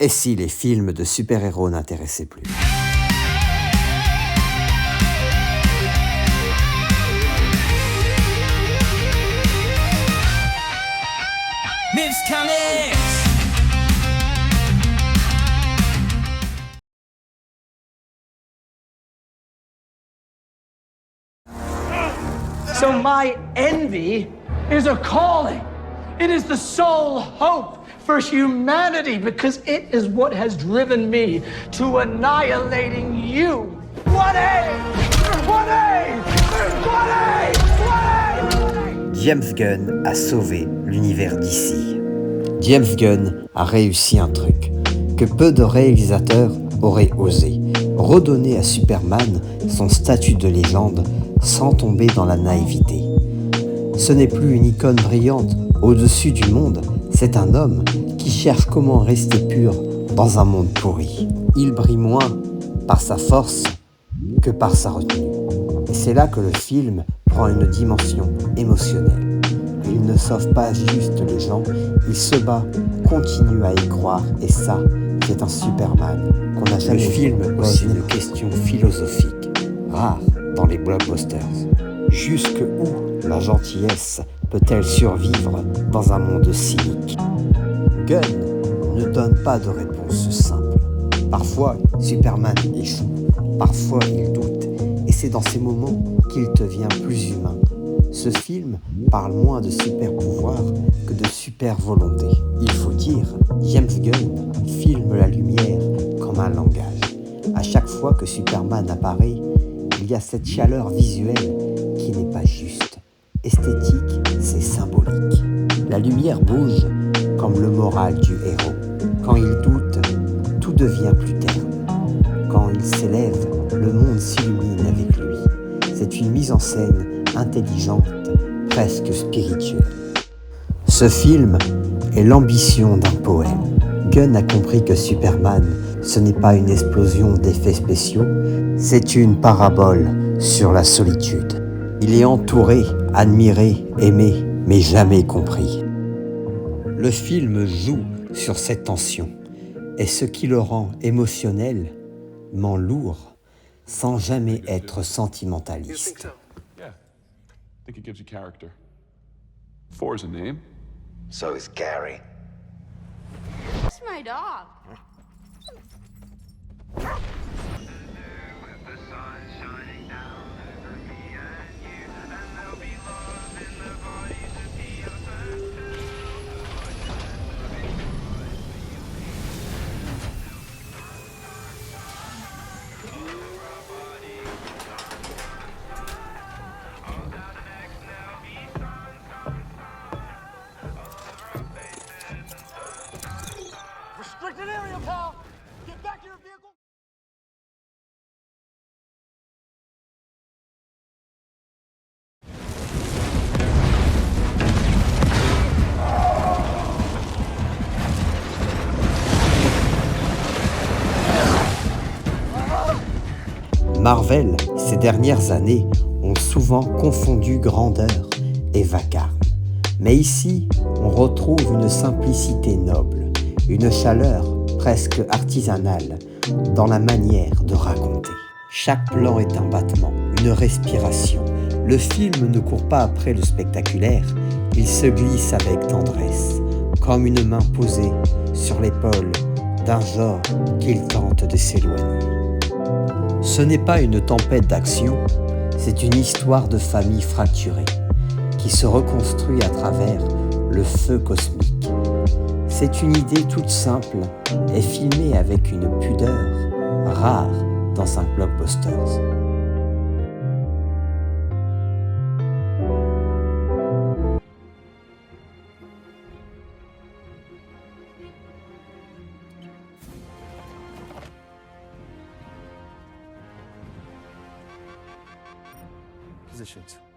Et si les films de super-héros n'intéressaient plus? Miss Comics! So my envy is a calling. It is the sole hope for humanity because it is what has driven me to annihilating you. 1A! 1A! 1A! 1A! James Gunn a sauvé l'univers DC. James Gunn a réussi un truc que peu de réalisateurs auraient osé: redonner à Superman son statut de légende sans tomber dans la naïveté. Ce n'est plus une icône brillante au-dessus du monde, c'est un homme qui cherche comment rester pur dans un monde pourri. Il brille moins par sa force que par sa retenue. Et c'est là que le film prend une dimension émotionnelle. Il ne sauve pas juste les gens, il se bat, continue à y croire, et ça, c'est un Superman qu'on n'a jamais vu. Le film pose une question philosophique, rare dans les blockbusters. Jusqu'où la gentillesse peut-elle survivre dans un monde cynique? Gunn ne donne pas de réponse simple. Parfois, Superman échoue, parfois il doute, et c'est dans ces moments qu'il devient plus humain. Ce film parle moins de super pouvoir que de super volonté. Il faut dire, James Gunn filme la lumière comme un langage. À chaque fois que Superman apparaît, il y a cette chaleur visuelle qui n'est pas juste. Esthétique, c'est symbolique. La lumière bouge comme le moral du héros. Quand il doute, tout devient plus terne. Quand il s'élève, le monde s'illumine avec lui. C'est une mise en scène intelligente, presque spirituelle. Ce film est l'ambition d'un poème. Gunn a compris que Superman, ce n'est pas une explosion d'effets spéciaux, c'est une parabole sur la solitude. Il est entouré, admiré, aimé, mais jamais compris. Le film joue sur cette tension, et ce qui le rend émotionnellement lourd, sans jamais être sentimentaliste. I think it gives you character. 4 is a name. So is Gary. That's my dog. Restricted area, pal! Get back to your vehicle! Marvel, ces dernières années, ont souvent confondu grandeur et vacarme. Mais ici, on retrouve une simplicité noble, une chaleur presque artisanale dans la manière de raconter. Chaque plan est un battement, une respiration. Le film ne court pas après le spectaculaire, il se glisse avec tendresse, comme une main posée sur l'épaule d'un genre qu'il tente de s'éloigner. Ce n'est pas une tempête d'action, c'est une histoire de famille fracturée qui se reconstruit à travers le feu cosmique. C'est une idée toute simple et filmée avec une pudeur rare dans un blockbuster. Positions.